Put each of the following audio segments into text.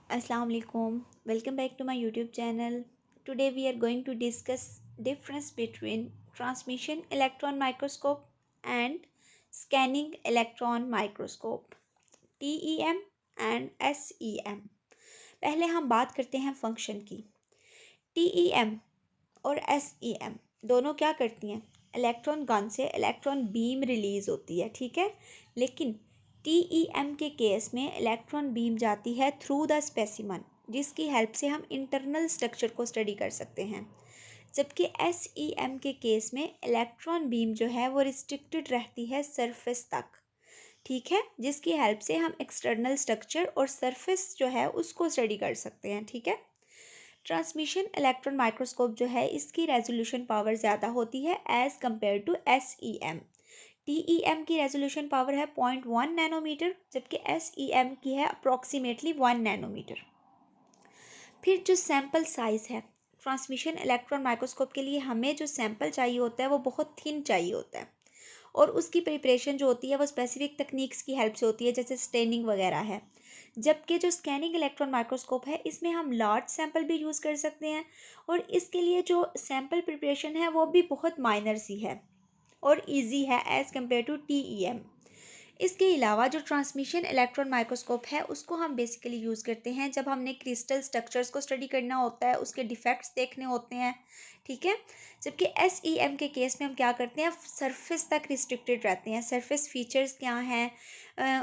Assalamu alaikum. Welcome back to my YouTube channel. Today we are going to discuss difference between transmission electron microscope and scanning electron microscope TEM and SEM. पहले हम बात करते हैं function की। TEM और SEM दोनों क्या करती हैं? इलेक्ट्रॉन गन से इलेक्ट्रॉन बीम रिलीज होती है, ठीक है। लेकिन TEM के केस में इलेक्ट्रॉन बीम जाती है थ्रू द स्पेसिमन, जिसकी हेल्प से हम इंटरनल स्ट्रक्चर को स्टडी कर सकते हैं। जबकि SEM के केस में इलेक्ट्रॉन बीम जो है वो रिस्ट्रिक्टेड रहती है सरफेस तक, ठीक है, जिसकी हेल्प से हम एक्सटर्नल स्ट्रक्चर और सरफेस जो है उसको स्टडी कर सकते हैं, ठीक है। ट्रांसमिशन इलेक्ट्रॉन माइक्रोस्कोप जो है इसकी रेजोल्यूशन पावर ज़्यादा होती है as compare to SEM। TEM की रेजोल्यूशन पावर है 0.1 नैनोमीटर, जबकि SEM की है अप्रॉक्सीमेटली 1 नैनोमीटर। फिर जो सैम्पल साइज़ है, ट्रांसमिशन इलेक्ट्रॉन माइक्रोस्कोप के लिए हमें जो सैम्पल चाहिए होता है वो बहुत थिन चाहिए होता है, और उसकी प्रिपरेशन जो होती है वो स्पेसिफिक तकनीक्स की हेल्प से होती है, जैसे स्टेनिंग वगैरह है। जबकि जो स्कैनिंग इलेक्ट्रॉन माइक्रोस्कोप है इसमें हम लार्ज सैंपल भी यूज़ कर सकते हैं, और इसके लिए जो सैंपल प्रिपरेशन है वो भी बहुत माइनर सी है और इजी है एज़ कम्पेयर टू TEM। इसके अलावा जो ट्रांसमिशन इलेक्ट्रॉन माइक्रोस्कोप है उसको हम बेसिकली यूज़ करते हैं जब हमने क्रिस्टल स्ट्रक्चर्स को स्टडी करना होता है, उसके डिफेक्ट्स देखने होते हैं, ठीक है। जबकि SEM के केस में हम क्या करते हैं, सरफेस तक रिस्ट्रिक्टेड रहते हैं, सरफेस फीचर्स क्या हैं,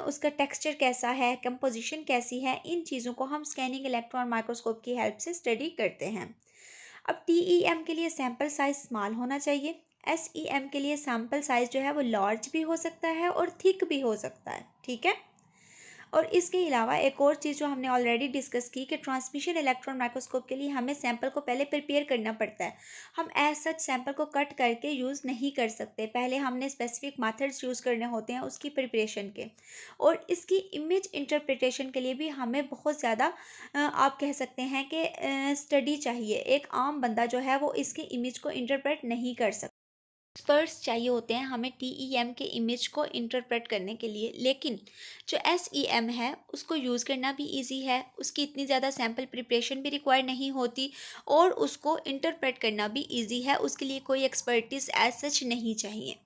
उसका टेक्सचर कैसा है, कंपोजिशन कैसी है, इन चीज़ों को हम स्कैनिंग इलेक्ट्रॉन माइक्रोस्कोप की हेल्प से स्टडी करते हैं। अब TEM के लिए सैंपल साइज स्मॉल होना चाहिए, SEM के लिए सैंपल साइज जो है वो लार्ज भी हो सकता है और थिक भी हो सकता है, ठीक है। और इसके अलावा एक और चीज़ जो हमने ऑलरेडी डिस्कस की कि ट्रांसमिशन इलेक्ट्रॉन माइक्रोस्कोप के लिए हमें सैंपल को पहले प्रिपेयर करना पड़ता है। हम एज सच सैंपल को कट करके यूज़ नहीं कर सकते, पहले हमने स्पेसिफिक मेथड्स यूज़ करने होते हैं उसकी प्रिपरेशन के। और इसकी इमेज इंटरप्रिटेशन के लिए भी हमें बहुत ज़्यादा आप कह सकते हैं कि स्टडी चाहिए। एक आम बंदा जो है वो इसकी इमेज को इंटरप्रेट नहीं कर सकता। एक्सपर्ट्स चाहिए होते हैं हमें TEM के इमेज को इंटरप्रेट करने के लिए, लेकिन जो SEM है उसको यूज़ करना भी इजी है, उसकी इतनी ज़्यादा सैम्पल प्रिपरेशन भी रिक्वायर नहीं होती, और उसको इंटरप्रेट करना भी इजी है, उसके लिए कोई एक्सपर्टीज़ एज सच नहीं चाहिए।